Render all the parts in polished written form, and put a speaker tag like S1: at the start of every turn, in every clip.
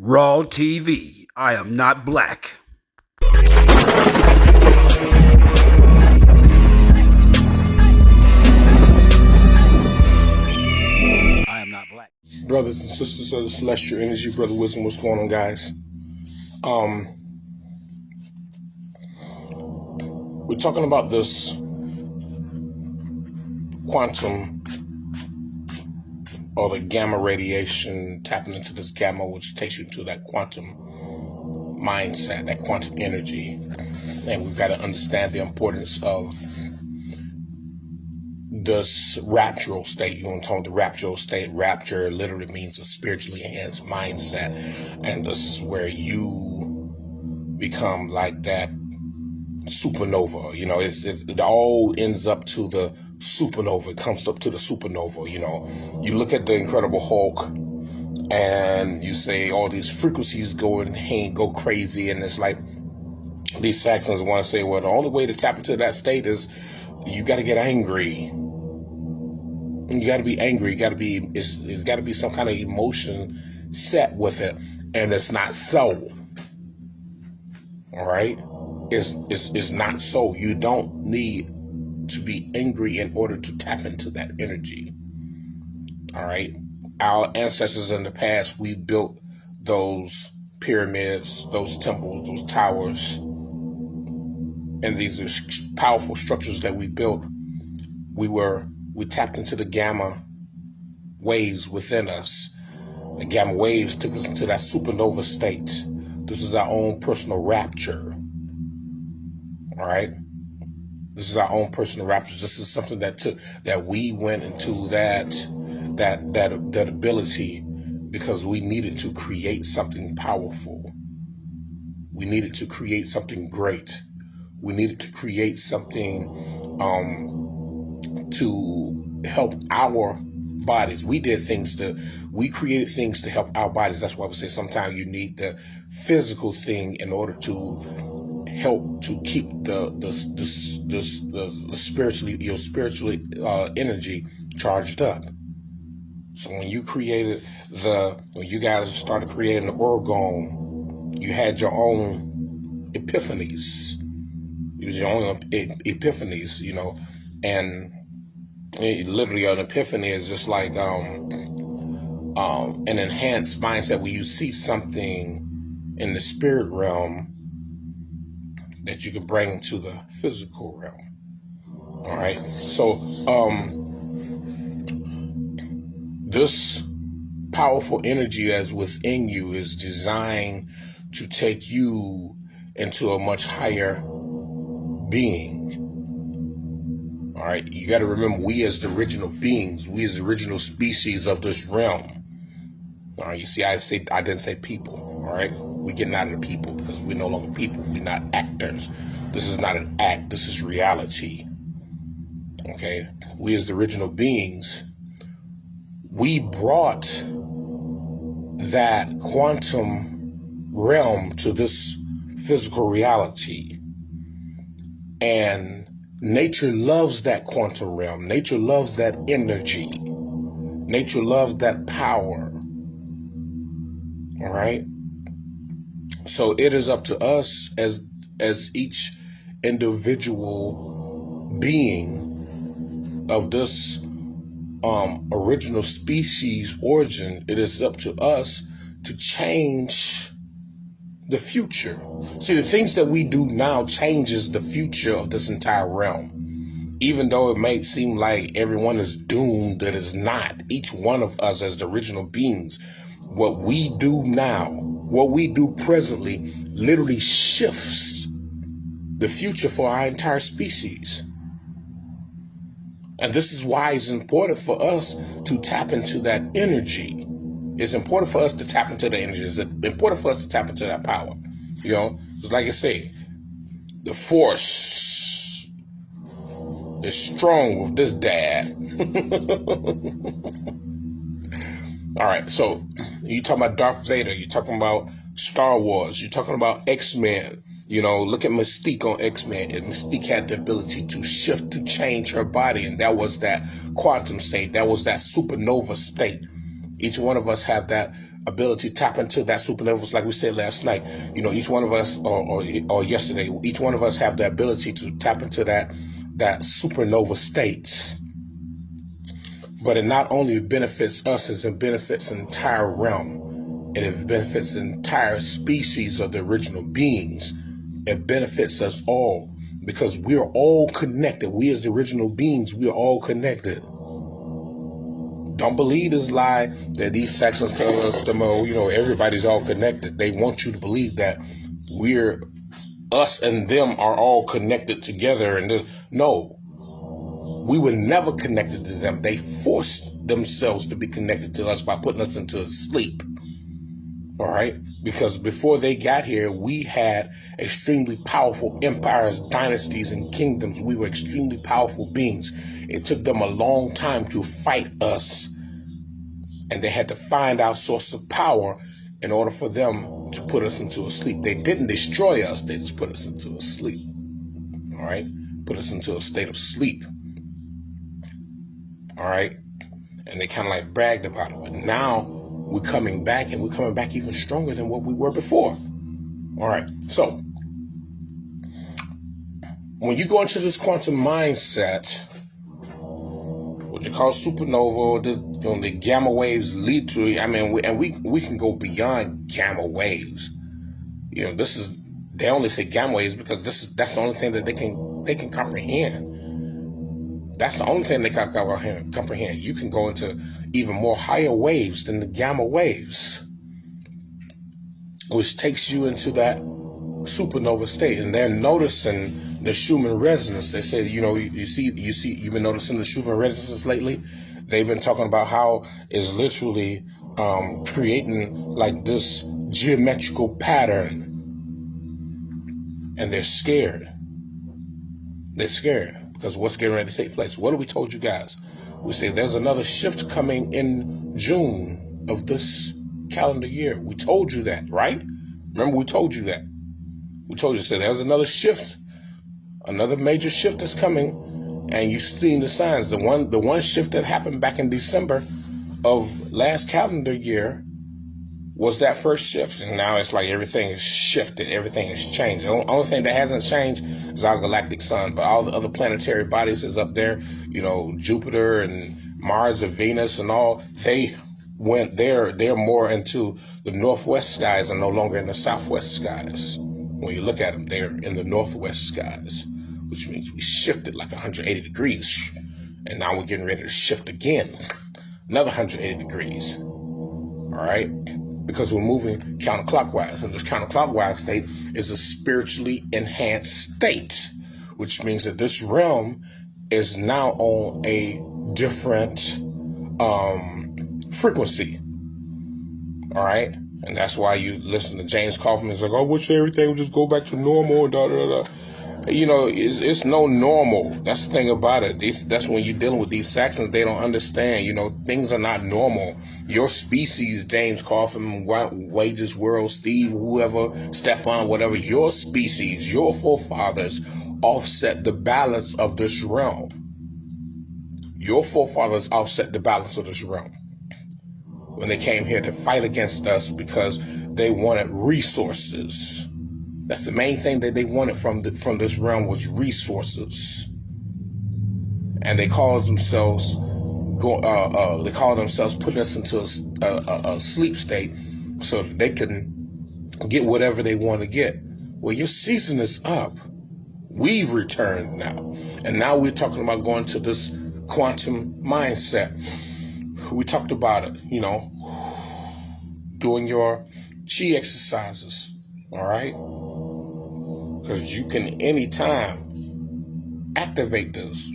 S1: Raw TV. I am not black. I am not black.
S2: Brothers and sisters of the celestial energy, Brother Wisdom, what's going on, guys? We're talking about this quantum or the gamma radiation, tapping into this gamma, which takes you into that quantum mindset, that quantum energy. And we've got to understand the importance of this raptural state. You want to talk about the raptural state? Rapture literally means a spiritually enhanced mindset. And this is where you become like that supernova. You know, it all ends up to the supernova. It comes up to the supernova. You know, you look at the Incredible Hulk and you say all these frequencies go crazy, and it's like these Saxons want to say, well, the only way to tap into that state is you got to get angry. You got to be angry. It's got to be some kind of emotion set with it, and it's not so. All right, it's not so. You don't need to be angry in order to tap into that energy. All right, our ancestors in the past, we built those pyramids, those temples, those towers, and these are powerful structures that we built. We tapped into the gamma waves within us. The gamma waves took us into that supernova state. This is our own personal rapture. All right? This is our own personal rapture. This is something that we went into that ability because we needed to create something powerful. We needed to create something great. We needed to create something to help our bodies. We created things to help our bodies. That's why we say sometimes you need the physical thing in order to help to keep the spiritually energy charged up. So when you guys started creating the orgone, you had your own epiphanies. It was your own epiphanies, you know, and literally an epiphany is just like an enhanced mindset where you see something in the spirit realm that you can bring to the physical realm. All right. So this powerful energy that's within you is designed to take you into a much higher being. All right, you got to remember, we as the original beings, we as the original species of this realm. All right, you see, I didn't say people. All right, we're getting out of the people because we're no longer people. We're not actors. This is not an act. This is reality. Okay, we as the original beings, we brought that quantum realm to this physical reality, and nature loves that quantum realm. Nature loves that energy. Nature loves that power. All right. So it is up to us as each individual being of this original species origin. It is up to us to change the future. See, the things that we do now changes the future of this entire realm. Even though it may seem like everyone is doomed, that is not. Each one of us as the original beings, what we do now, what we do presently, literally shifts the future for our entire species. And this is why it's important for us to tap into that energy. It's important for us to tap into the energy. It's important for us to tap into that power. You know, just like I say, the force is strong with this dad. All right, so you talking about Darth Vader, you're talking about Star Wars, you're talking about X-Men. You know, look at Mystique on X-Men. And Mystique had the ability to shift, to change her body, and that was that quantum state. That was that supernova state. Each one of us have that ability to tap into that supernova, like we said last night. You know, each one of us, or yesterday, each one of us have the ability to tap into that supernova state. But it not only benefits us, as it benefits an entire realm. It benefits the entire species of the original beings. It benefits us all because we are all connected. We as the original beings, we are all connected. Don't believe this lie that these sections tell us, everybody's all connected. They want you to believe that us and them are all connected together. And no, we were never connected to them. They forced themselves to be connected to us by putting us into sleep. All right? Because before they got here, we had extremely powerful empires, dynasties, and kingdoms. We were extremely powerful beings. It took them a long time to fight us. And they had to find our source of power in order for them to put us into a sleep. They didn't destroy us. They just put us into a sleep. All right? Put us into a state of sleep. All right? And they kind of like bragged about it. But now we're coming back, and we're coming back even stronger than what we were before. All right. So when you go into this quantum mindset, what you call supernova, the gamma waves lead to, we can go beyond gamma waves. They only say gamma waves because that's the only thing that they can comprehend. That's the only thing they can comprehend. You can go into even more higher waves than the gamma waves, which takes you into that supernova state. And they're noticing the Schumann resonance. They say, you've been noticing the Schumann resonance lately. They've been talking about how it's literally creating like this geometrical pattern. And they're scared. They're scared because what's getting ready to take place? What do we told you guys? We say there's another shift coming in June of this calendar year. We told you that, right? Remember, we told you that. We told you, there's another shift, another major shift that's coming, and you've seen the signs. The one shift that happened back in December of last calendar year was that first shift, and now it's like everything is shifted, everything has changed. The only thing that hasn't changed is our galactic sun, but all the other planetary bodies is up there. Jupiter and Mars and Venus and all, they're more into the northwest skies and no longer in the southwest skies. When you look at them, they're in the northwest skies, which means we shifted like 180 degrees, and now we're getting ready to shift again, another 180 degrees. All right? Because we're moving counterclockwise, and this counterclockwise state is a spiritually enhanced state, which means that this realm is now on a different frequency. All right? And that's why you listen to James Kaufman. It's like, I wish everything would just go back to normal. It's no normal. That's the thing about it. That's when you're dealing with these Saxons. They don't understand. Things are not normal. Your species, James Kaufman, Wages World, Steve, whoever, Stefan, whatever, your species, your forefathers offset the balance of this realm. Your forefathers offset the balance of this realm when they came here to fight against us because they wanted resources. That's the main thing that they wanted from this realm was resources. And they called themselves putting us into a sleep state so that they can get whatever they want to get. Well, your season is up. We've returned now. And now we're talking about going to this quantum mindset. We talked about it, doing your chi exercises, all right? Because you can anytime activate this.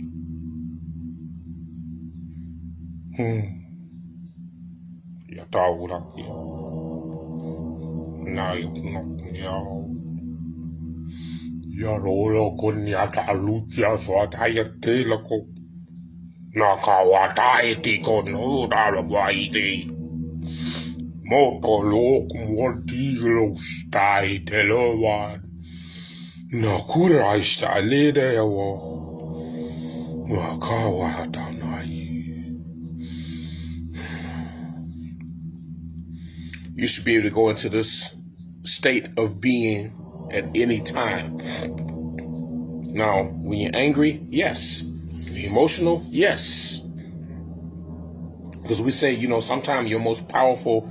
S2: Moto lokum wantiglo stai telewan. No kura ista lede yawo. Wakawa tanai. You should be able to go into this state of being at any time. Now, when you're angry, yes. When you're emotional, yes. Because we say, sometimes your most powerful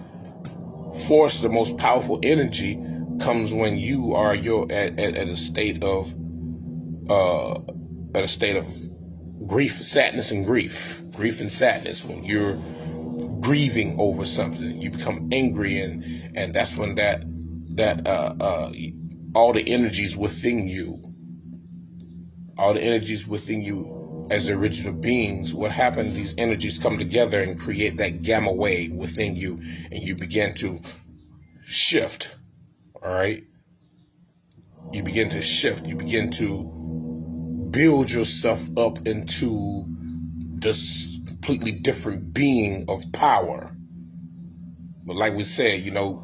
S2: force, the most powerful energy comes when you are at a state of grief, sadness, and grief and sadness. When you're grieving over something, you become angry, and that's when all the energies within you as original beings, what happened, these energies come together and create that gamma wave within you, and you begin to shift. All right, you begin to shift, you begin to build yourself up into this completely different being of power. But like we said, you don't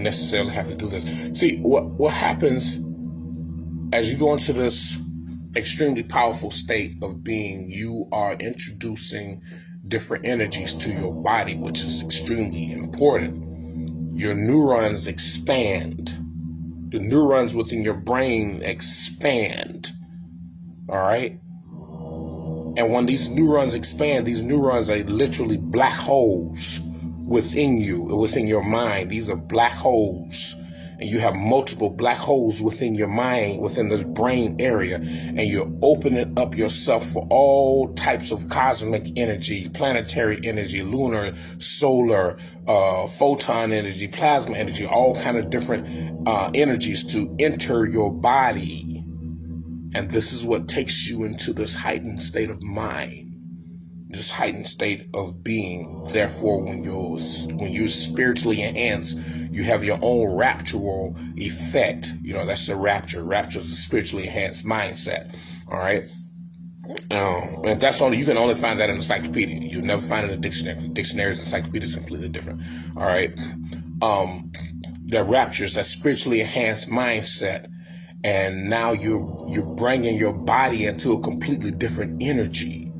S2: necessarily have to do this. See, what happens as you go into this extremely powerful state of being, you are introducing different energies to your body, which is extremely important. Your neurons expand. The neurons within your brain expand. All right? And when these neurons expand, these neurons are literally black holes within you, within your mind. These are black holes. And you have multiple black holes within your mind, within the brain area. And you're opening up yourself for all types of cosmic energy, planetary energy, lunar, solar, photon energy, plasma energy, all kind of different energies to enter your body. And this is what takes you into this heightened state of mind, this heightened state of being. Therefore, when you're spiritually enhanced, you have your own raptural effect. That's the rapture. Rapture is a spiritually enhanced mindset. All right. And you can only find that in the encyclopedia. You'll never find it in a dictionary. Dictionaries and encyclopedias are completely different. All right. The rapture is that spiritually enhanced mindset. And now you're bringing your body into a completely different energy.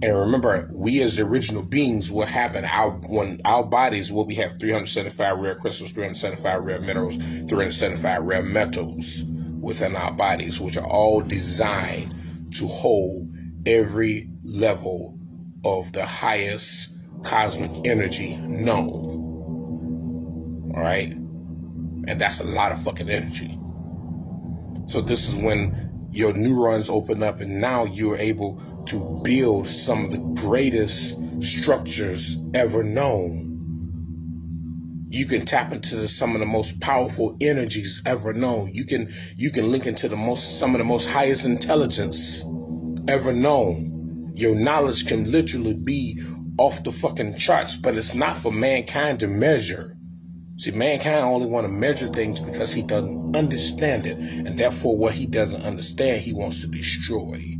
S2: And remember, we as original beings, what happened, when our bodies, we have 375 rare crystals, 375 rare minerals, 375 rare metals within our bodies, which are all designed to hold every level of the highest cosmic energy known. All right? And that's a lot of fucking energy. So this is when your neurons open up, and now you're able to build some of the greatest structures ever known. You can tap into some of the most powerful energies ever known. You can link into some of the most highest intelligence ever known. Your knowledge can literally be off the fucking charts, but it's not for mankind to measure. See, mankind only want to measure things because he doesn't understand it. And therefore, what he doesn't understand, he wants to destroy.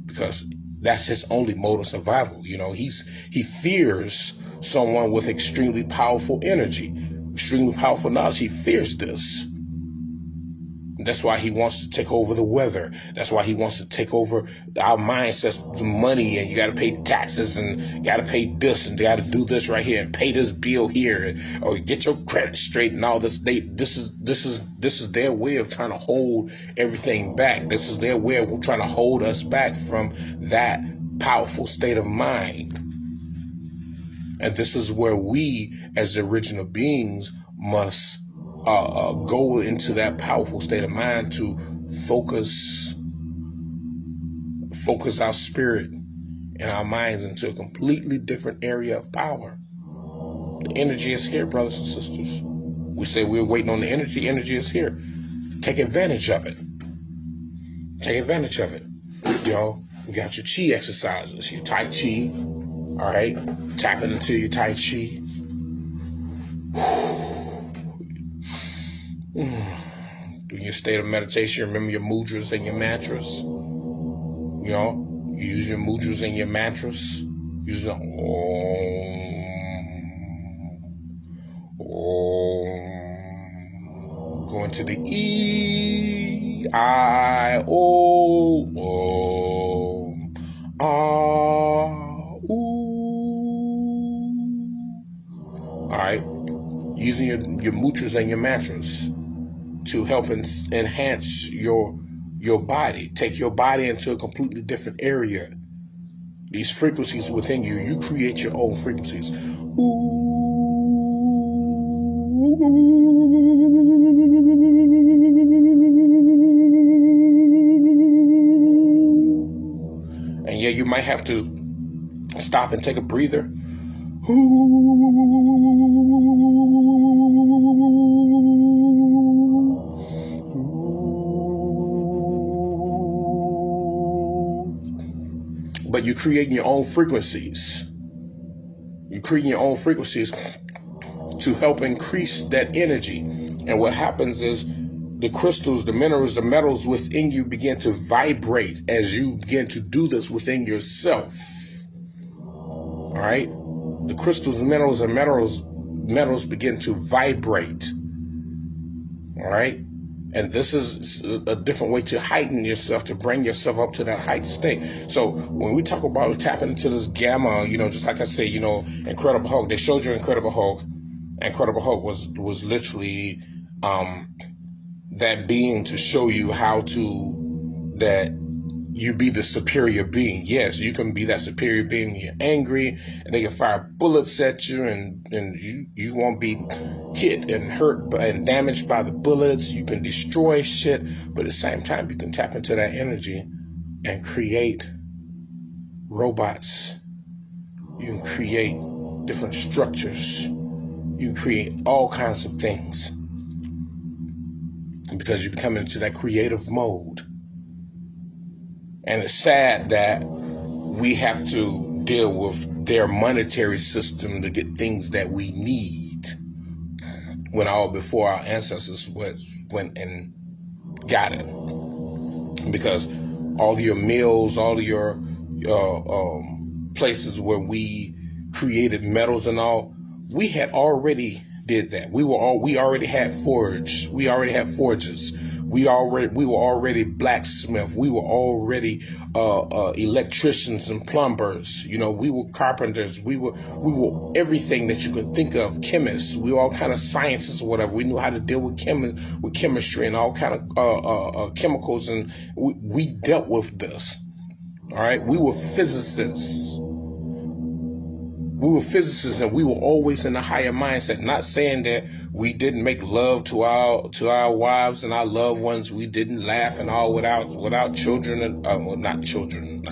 S2: Because that's his only mode of survival. He fears someone with extremely powerful energy, extremely powerful knowledge. He fears this. That's why he wants to take over the weather. That's why he wants to take over our mindsets, the money, and you got to pay taxes, and you got to pay this, and you got to do this right here, and pay this bill here, or get your credit straight, and all this. This is their way of trying to hold everything back. This is their way of trying to hold us back from that powerful state of mind. And this is where we, as the original beings, must go into that powerful state of mind to focus our spirit and our minds into a completely different area of power. The energy is here, brothers and sisters. We say we're waiting on the energy. Energy is here. Take advantage of it. Take advantage of it. You got your chi exercises, your Tai Chi. All right, tapping into your Tai Chi. Doing your state of meditation, remember your mudras and your mantras. You use your mudras and your mantras. Use the Om. Go into the E, I, O, Om, Ah, Ooh. using your mudras and your mantras to help enhance your body. Take your body into a completely different area. These frequencies within you, you create your own frequencies. And yeah, you might have to stop and take a breather. But you're creating your own frequencies. You're creating your own frequencies to help increase that energy. And what happens is the crystals, the minerals, the metals within you begin to vibrate as you begin to do this within yourself. All right? The crystals, minerals, and metals begin to vibrate. All right? And this is a different way to heighten yourself, to bring yourself up to that height state. So when we talk about tapping into this gamma, just like I say, Incredible Hulk, they showed you Incredible Hulk. Incredible Hulk was literally that being to show you how that you be the superior being. Yes, you can be that superior being when you're angry, and they can fire bullets at you, and you won't be hit and hurt and damaged by the bullets. You can destroy shit, but at the same time, you can tap into that energy and create robots. You can create different structures. You can create all kinds of things because you become into that creative mode. And it's sad that we have to deal with their monetary system to get things that we need, when all before our ancestors went and got it. Because all of your mills, all of your places where we created metals and all, we had already did that. We already had forges. We already had forges. We were already blacksmith. We were already electricians and plumbers. We were carpenters. We were everything that you could think of. Chemists. We were all kind of scientists or whatever. We knew how to deal with chemistry and all kind of chemicals, and we dealt with this. All right. We were physicists. And we were always in a higher mindset. Not saying that we didn't make love to our wives and our loved ones. We didn't laugh and all without children and not children.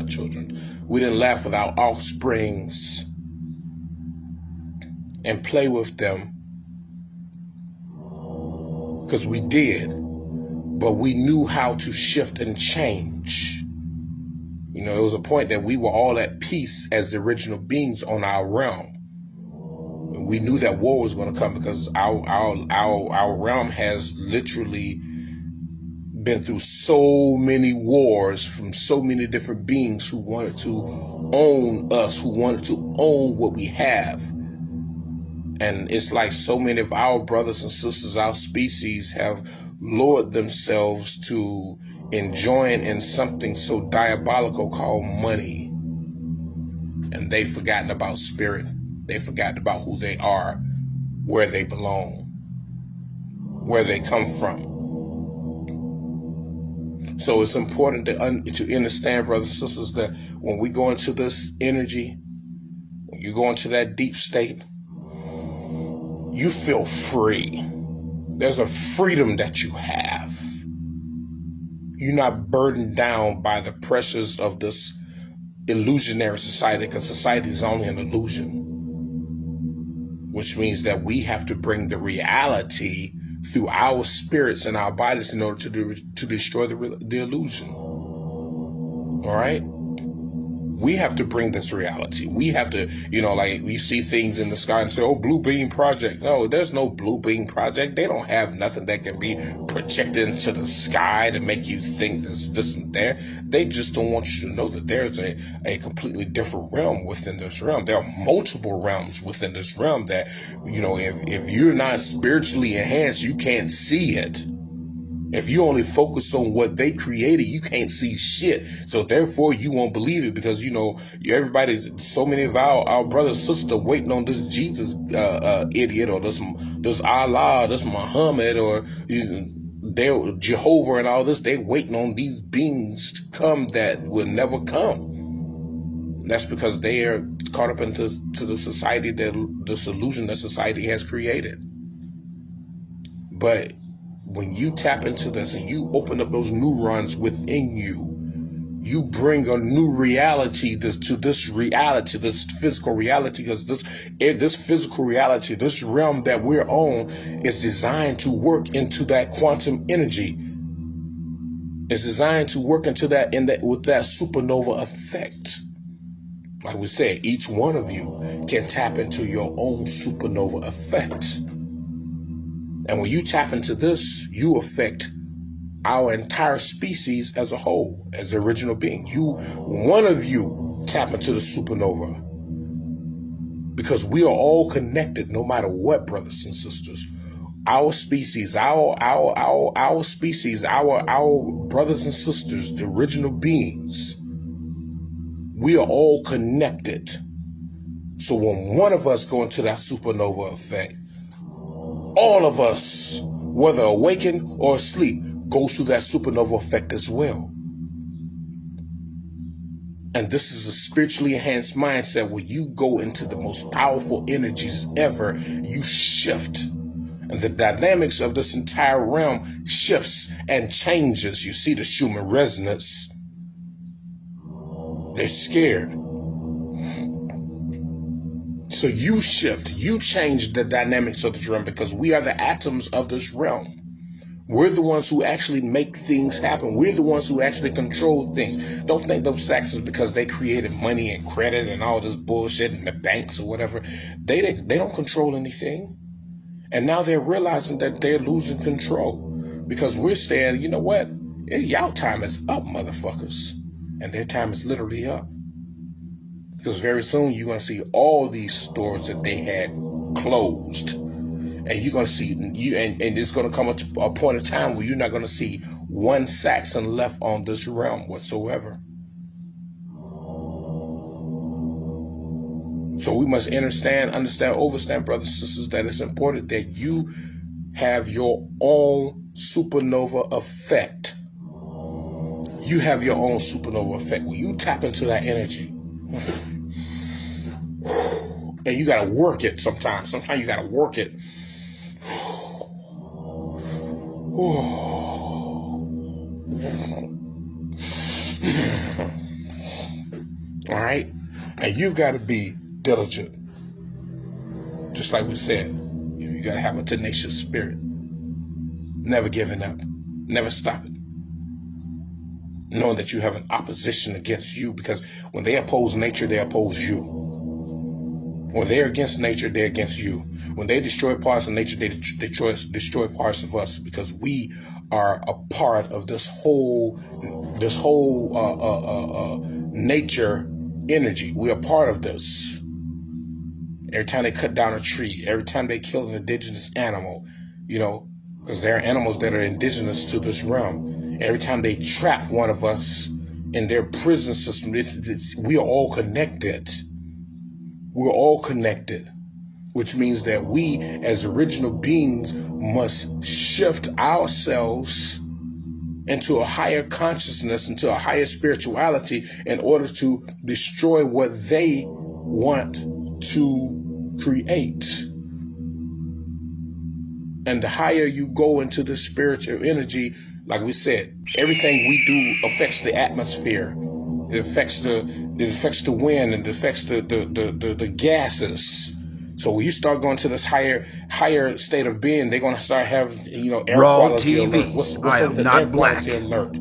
S2: We didn't laugh with our offsprings and play with them, because we did. But we knew how to shift and change. It was a point that we were all at peace as the original beings on our realm. We knew that war was going to come, because our realm has literally been through so many wars from so many different beings who wanted to own us, who wanted to own what we have. And it's like so many of our brothers and sisters, our species, have lured themselves to enjoying in something so diabolical called money. And they've forgotten about spirit. They've forgotten about who they are, where they belong, where they come from. So it's important to understand, brothers and sisters, that when we go into this energy, when you go into that deep state, you feel free. There's a freedom that you have. You're not burdened down by the pressures of this illusionary society, because society is only an illusion. Which means that we have to bring the reality through our spirits and our bodies in order to destroy the illusion. All right? We have to bring this reality. We have to, like we see things in the sky and say, oh, Blue Beam Project. No, there's no Blue Beam Project. They don't have nothing that can be projected into the sky to make you think this and there. They just don't want you to know that there's a completely different realm within this realm. There are multiple realms within this realm that, if you're not spiritually enhanced, you can't see it. If you only focus on what they created, you can't see shit. So therefore, you won't believe it because, everybody's, so many of our brothers and sisters waiting on this Jesus idiot or this Allah, this Muhammad or they're Jehovah and all this. They waiting on these beings to come that will never come. That's because they are caught up into the society, this illusion that society has created. But when you tap into this and you open up those neurons within you, you bring a new reality to this reality, this physical reality, because this physical reality, this realm that we're on is designed to work into that quantum energy. It's designed to work into that with that supernova effect. Like we said, each one of you can tap into your own supernova effect. And when you tap into this, you affect our entire species as a whole, as the original being. One of you tap into the supernova. Because we are all connected no matter what, brothers and sisters. Our species, our species, our brothers and sisters, the original beings, we are all connected. So when one of us go into that supernova effect, all of us, whether awakened or asleep, goes through that supernova effect as well. And this is a spiritually enhanced mindset where you go into the most powerful energies ever. You shift. And the dynamics of this entire realm shifts and changes. You see the Schumann resonance. They're scared. So you shift, you change the dynamics of this realm because we are the atoms of this realm. We're the ones who actually make things happen. We're the ones who actually control things. Don't think those Saxons, because they created money and credit and all this bullshit in the banks or whatever, they don't control anything. And now they're realizing that they're losing control because we're saying, you know what? Y'all time is up, motherfuckers. And their time is literally up. Because very soon you're going to see all these stores that they had closed. And you're going to see, and it's going to come to a point of time where you're not going to see one Saxon left on this realm whatsoever. So we must understand, brothers and sisters, that it's important that you have your own supernova effect. You have your own supernova effect. When you tap into that energy, and you got to work it sometimes. Sometimes you got to work it. All right? And you got to be diligent. Just like we said, you got to have a tenacious spirit. Never giving up. Never stopping. Knowing that you have an opposition against you, because when they oppose nature, they oppose you. When they're against nature, they're against you. When they destroy parts of nature, they destroy parts of us, because we are a part of this whole nature energy. We are part of this. Every time they cut down a tree, every time they kill an indigenous animal, because there are animals that are indigenous to this realm. Every time they trap one of us in their prison system, we are all connected. We're all connected, which means that we as original beings must shift ourselves into a higher consciousness, into a higher spirituality, in order to destroy what they want to create. And the higher you go into the spiritual energy, like we said, everything we do affects the atmosphere. It affects the wind, and it affects the gases. So when you start going to this higher state of being, they're gonna start having air
S1: Raw
S2: quality
S1: TV.
S2: alert. What's
S1: I
S2: up
S1: am
S2: with the
S1: not
S2: air
S1: black.
S2: quality alert?